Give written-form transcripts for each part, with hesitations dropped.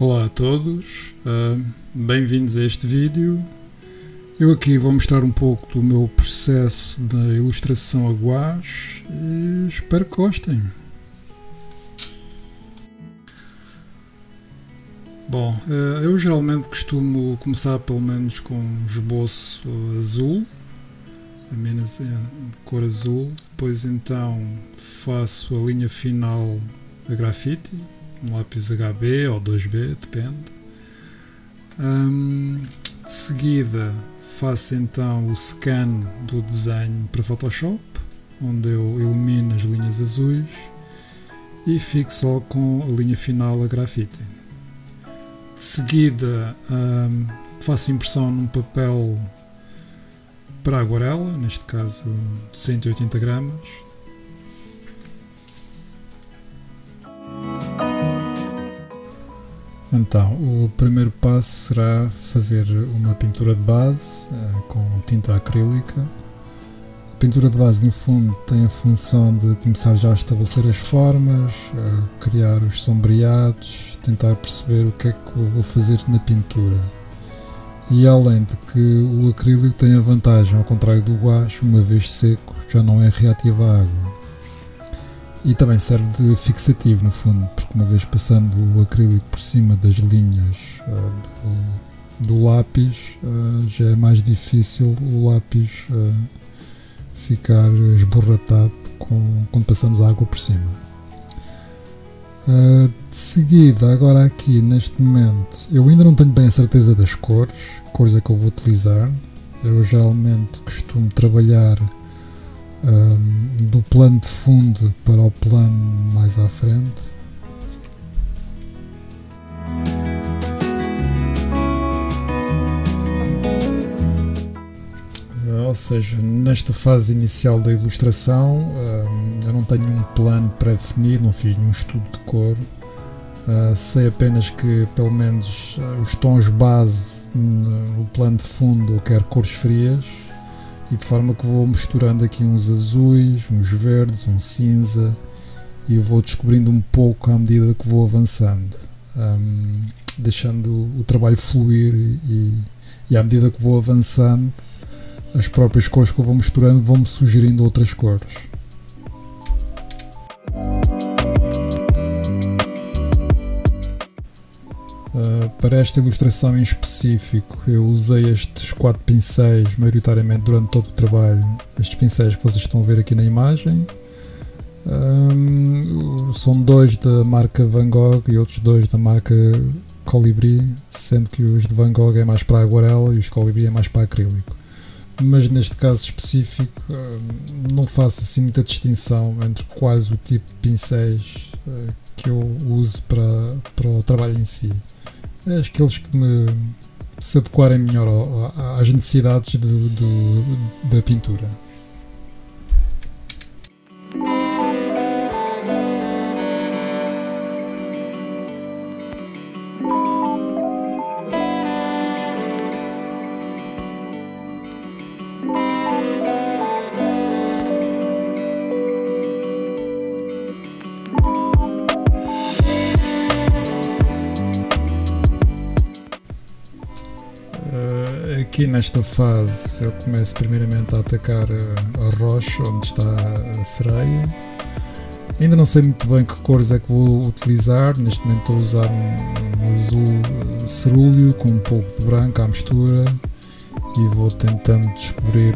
Olá a todos, bem-vindos a este vídeo. Eu aqui vou mostrar um pouco do meu processo de ilustração a gouache e espero que gostem. Bom, eu geralmente costumo começar pelo menos com um esboço azul, a menos de cor azul, depois então faço a linha final a grafite, um lápis HB ou 2B, depende. De seguida faço então o scan do desenho para Photoshop, onde eu elimino as linhas azuis e fico só com a linha final a grafite. De seguida faço impressão num papel para aguarela, neste caso 180 gramas. Então, o primeiro passo será fazer uma pintura de base com tinta acrílica. A pintura de base, no fundo, tem a função de começar já a estabelecer as formas, criar os sombreados, tentar perceber o que é que eu vou fazer na pintura. E além de que o acrílico tem a vantagem, ao contrário do gouache, uma vez seco, já não é reativo à água. E também serve de fixativo, no fundo, porque uma vez passando o acrílico por cima das linhas do lápis, já é mais difícil o lápis ficar esborratado quando passamos a água por cima. De seguida, agora aqui neste momento, eu ainda não tenho bem a certeza das cores é que eu vou utilizar. Eu geralmente costumo trabalhar do plano de fundo para o plano mais à frente. Ou seja, nesta fase inicial da ilustração eu não tenho um plano pré-definido, não fiz nenhum estudo de cor. Sei apenas que pelo menos os tons base no plano de fundo eu quero cores frias, e de forma que vou misturando aqui uns azuis, uns verdes, um cinza, e eu vou descobrindo um pouco à medida que vou avançando, deixando o trabalho fluir e à medida que vou avançando, as próprias cores que eu vou misturando vão-me sugerindo outras cores. Para esta ilustração em específico eu usei estes 4 pincéis maioritariamente durante todo o trabalho. Estes pincéis que vocês estão a ver aqui na imagem são 2 da marca Van Gogh e outros 2 da marca Colibri, sendo que os de Van Gogh é mais para aguarela e os Colibri é mais para acrílico. Mas neste caso específico não faço assim muita distinção entre quais o tipo de pincéis que eu uso para o trabalho em si. É aqueles que se adequarem melhor às necessidades da pintura. Aqui nesta fase eu começo primeiramente a atacar a rocha onde está a sereia. Ainda não sei muito bem que cores é que vou utilizar. Neste momento estou a usar um azul cerúleo com um pouco de branco à mistura e vou tentando descobrir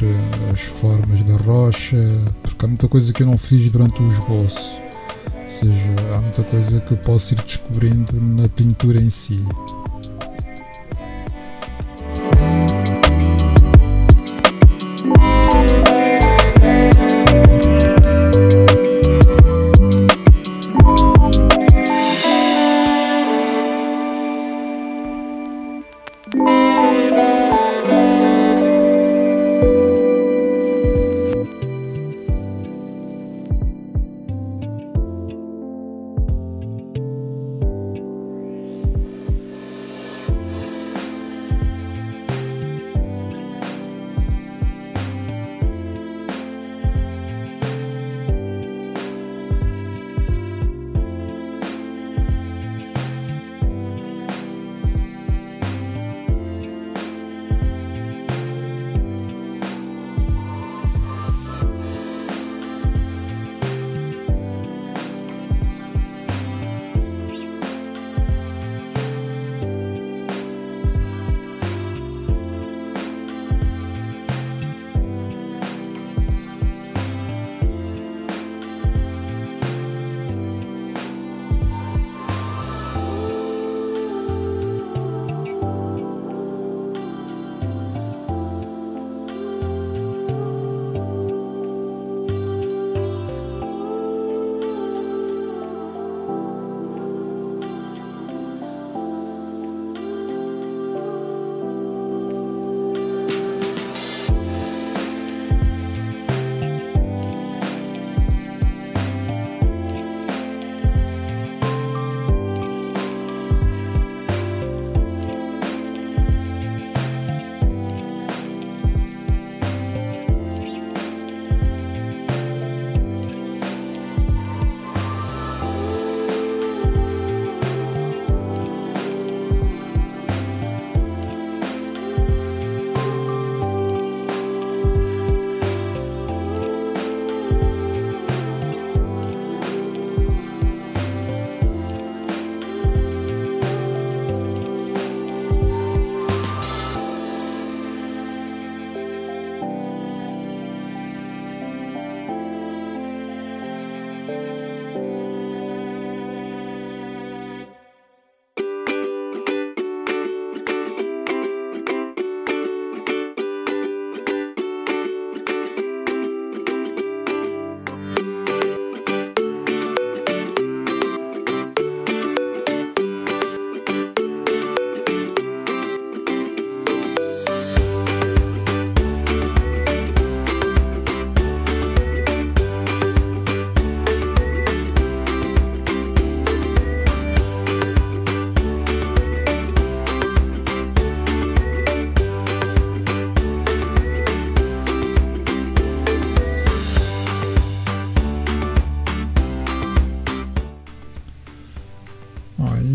as formas da rocha, porque há muita coisa que eu não fiz durante o esboço, ou seja, há muita coisa que eu posso ir descobrindo na pintura em si.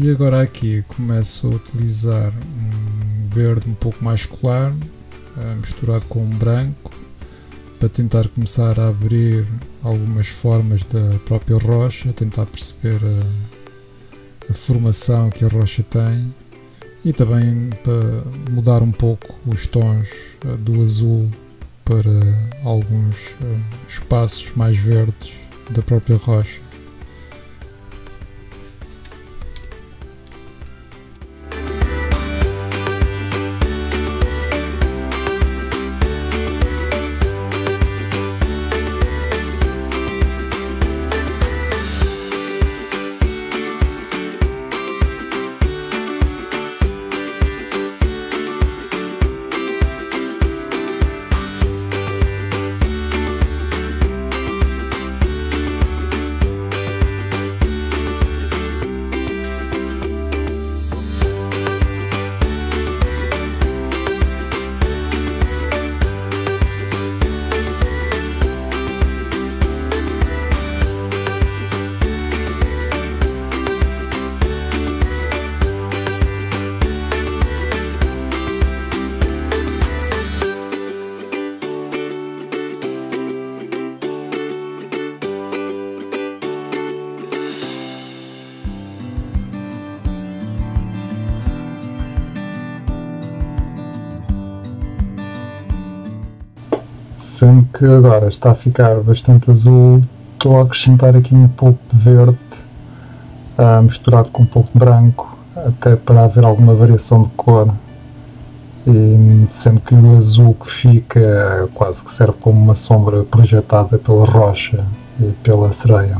E agora aqui começo a utilizar um verde um pouco mais claro, misturado com um branco, para tentar começar a abrir algumas formas da própria rocha, tentar perceber a formação que a rocha tem, e também para mudar um pouco os tons do azul para alguns espaços mais verdes da própria rocha. Sendo que agora está a ficar bastante azul, estou a acrescentar aqui um pouco de verde, misturado com um pouco de branco, até para haver alguma variação de cor. E sendo que o azul que fica quase que serve como uma sombra projetada pela rocha e pela sereia.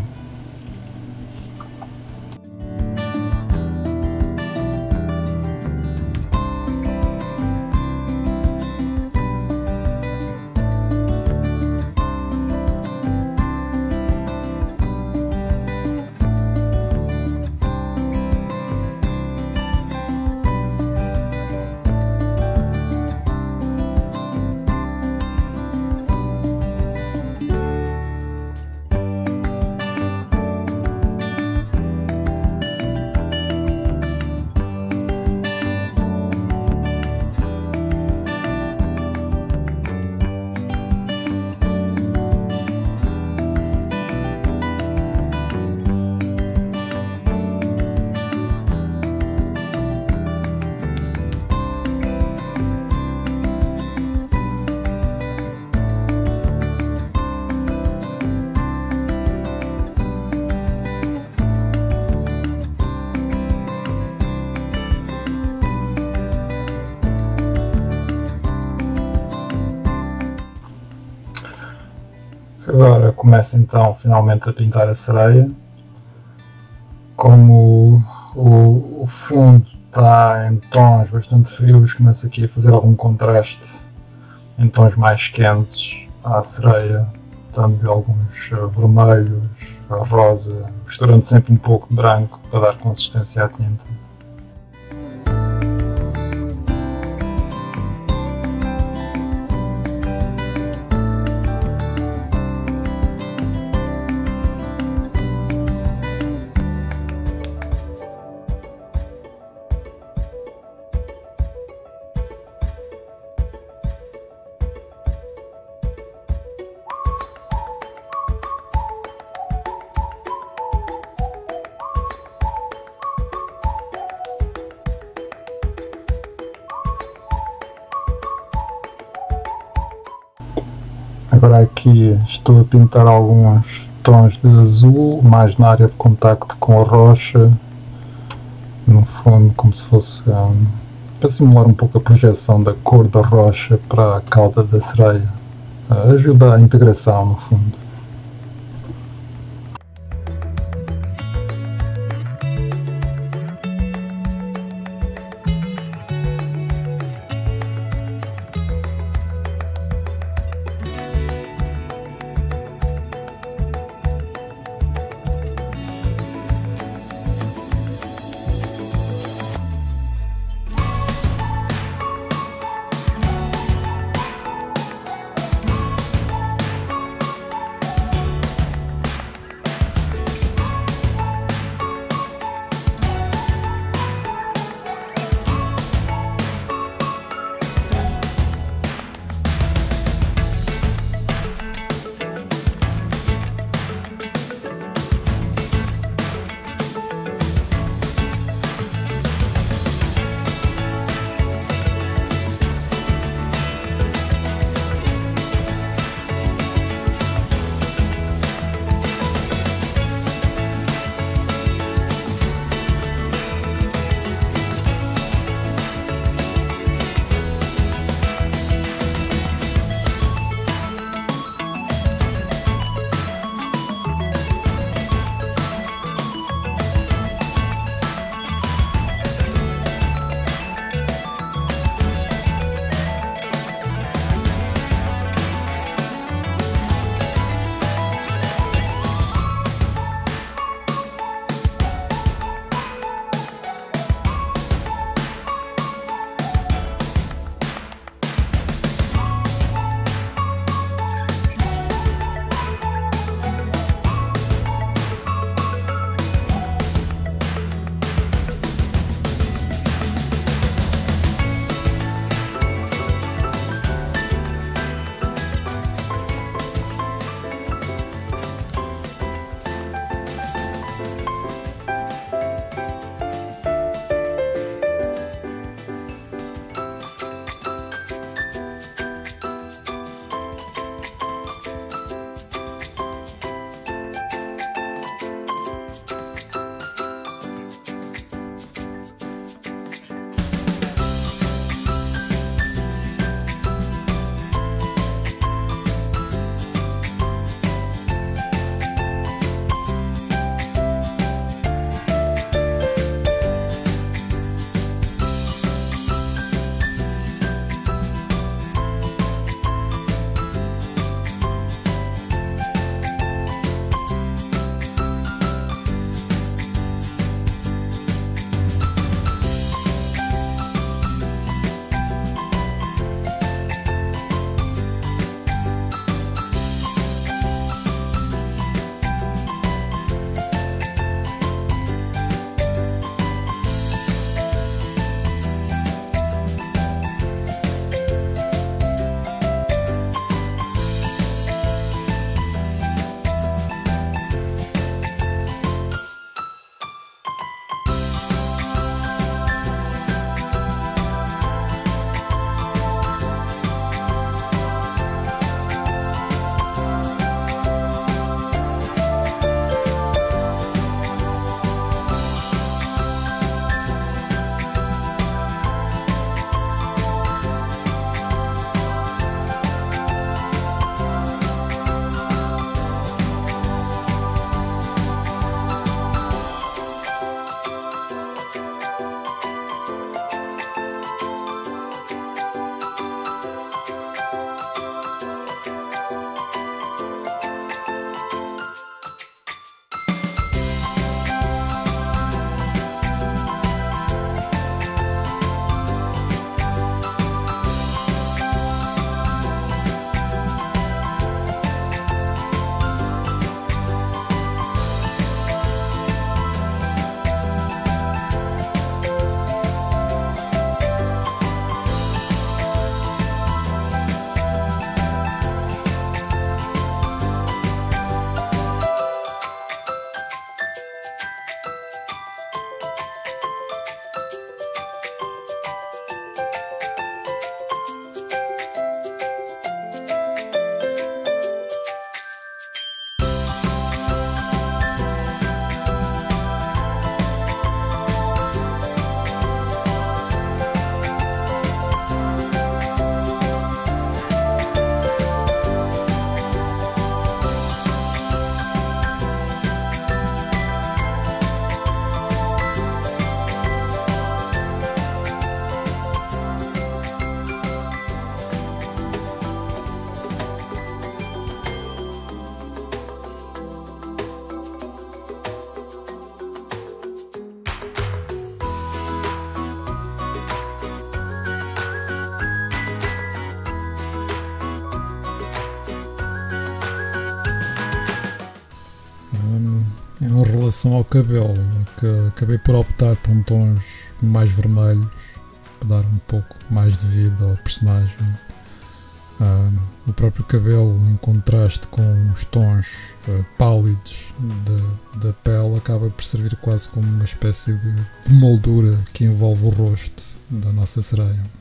Agora começo então finalmente a pintar a sereia. Como o fundo está em tons bastante frios, começo aqui a fazer algum contraste em tons mais quentes à sereia, dando-lhe alguns vermelhos, rosa, misturando sempre um pouco de branco para dar consistência à tinta. Agora aqui estou a pintar alguns tons de azul, mais na área de contacto com a rocha, no fundo como se fosse para simular um pouco a projeção da cor da rocha para a cauda da sereia, ajuda à integração no fundo. em relação ao cabelo, que acabei por optar por tons mais vermelhos para dar um pouco mais de vida ao personagem. O próprio cabelo, em contraste com os tons pálidos da pele, acaba por servir quase como uma espécie de moldura que envolve o rosto da nossa sereia.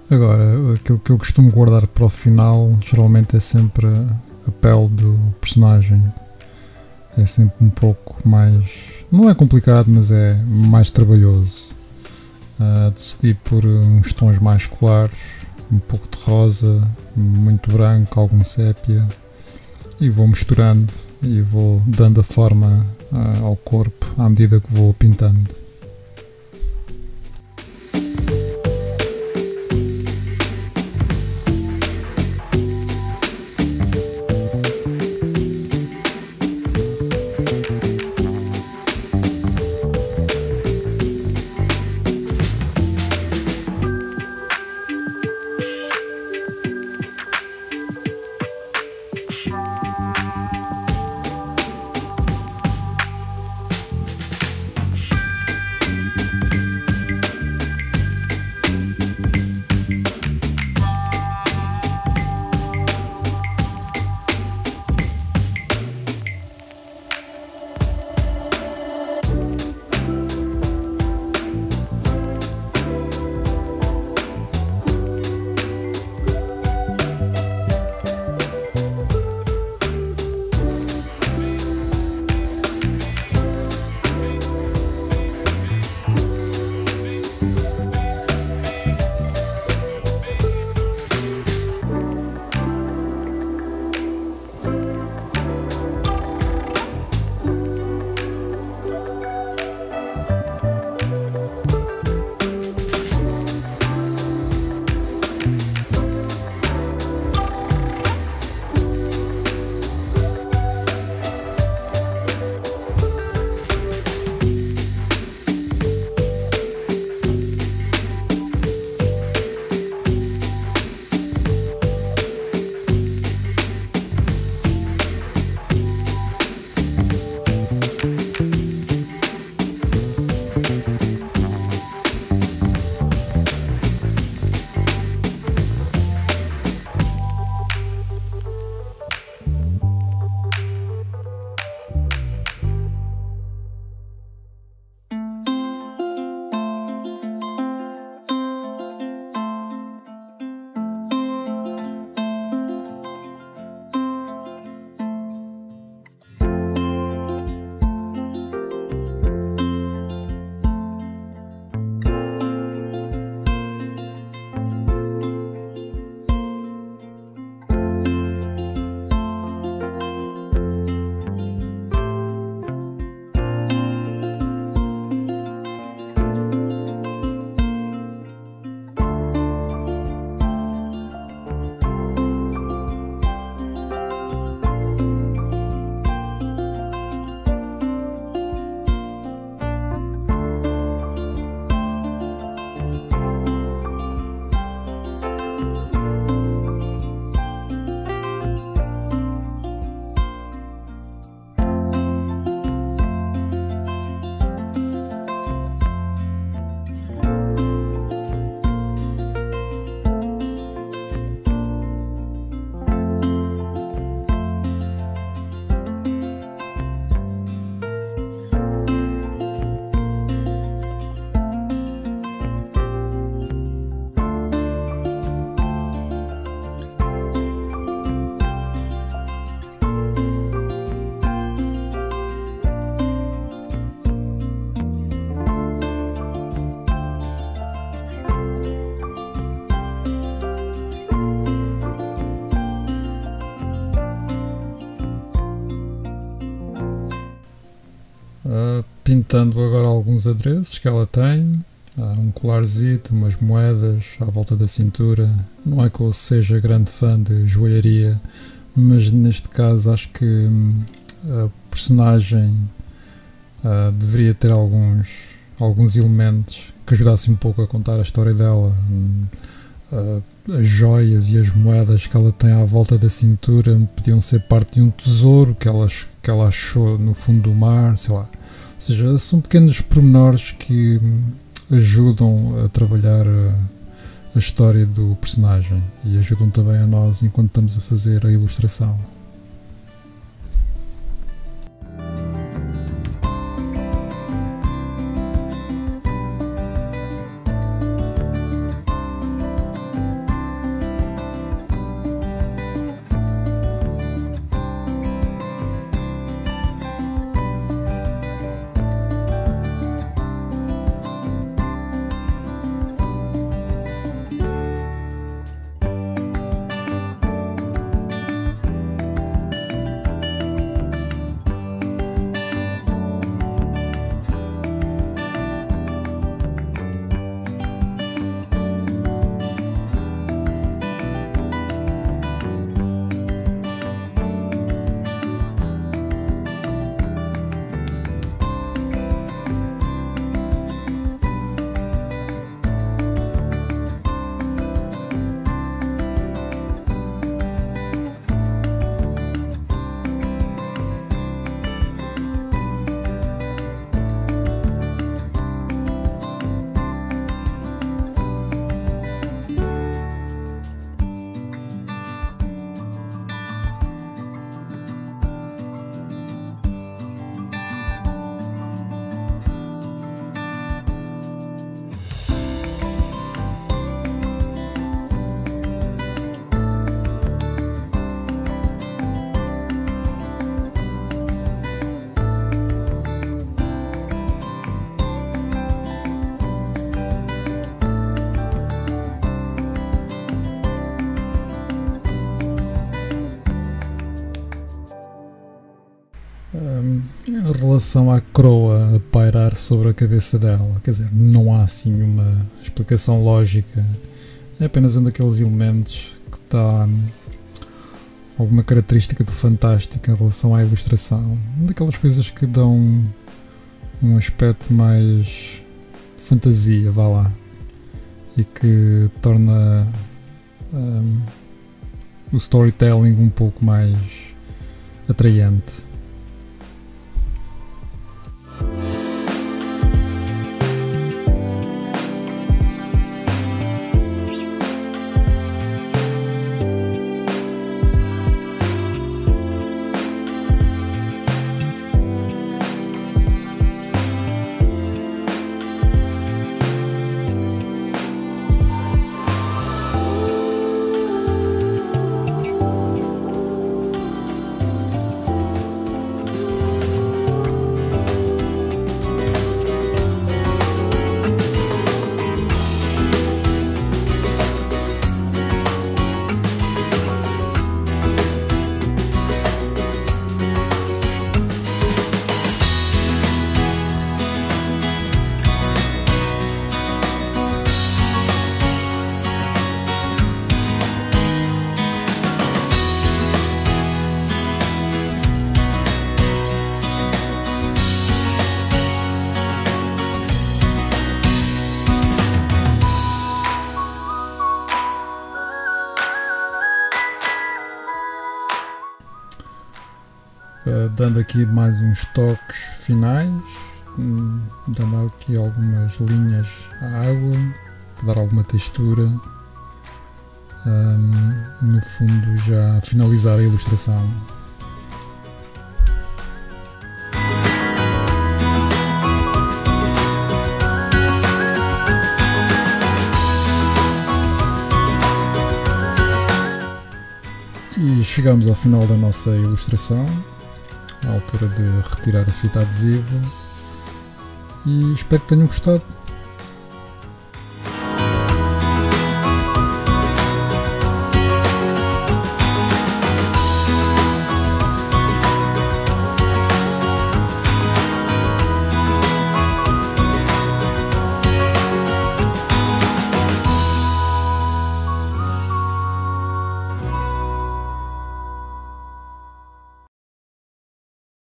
Agora, aquilo que eu costumo guardar para o final geralmente é sempre a pele do personagem. É sempre um pouco mais... não é complicado, mas é mais trabalhoso. Decidi por uns tons mais claros, um pouco de rosa, muito branco, algum sépia, e vou misturando e vou dando a forma ao corpo à medida que vou pintando. juntando agora alguns adereços que ela tem, um colarzito, umas moedas à volta da cintura. Não é que eu seja grande fã de joalharia, mas neste caso acho que a personagem deveria ter alguns elementos que ajudassem um pouco a contar a história dela. As joias e as moedas que ela tem à volta da cintura podiam ser parte de um tesouro que ela achou no fundo do mar, sei lá. Ou seja, são pequenos pormenores que ajudam a trabalhar a história do personagem e ajudam também a nós enquanto estamos a fazer a ilustração. Em relação à coroa a pairar sobre a cabeça dela, quer dizer, não há assim uma explicação lógica, é apenas um daqueles elementos que dá alguma característica do fantástico em relação à ilustração, daquelas coisas que dão um aspecto mais de fantasia, vá lá, e que torna o storytelling um pouco mais atraente. Dando aqui mais uns toques finais, dando aqui algumas linhas à água para dar alguma textura, no fundo já finalizar a ilustração. E chegamos ao final da nossa ilustração, à altura de retirar a fita adesiva, e espero que tenham gostado.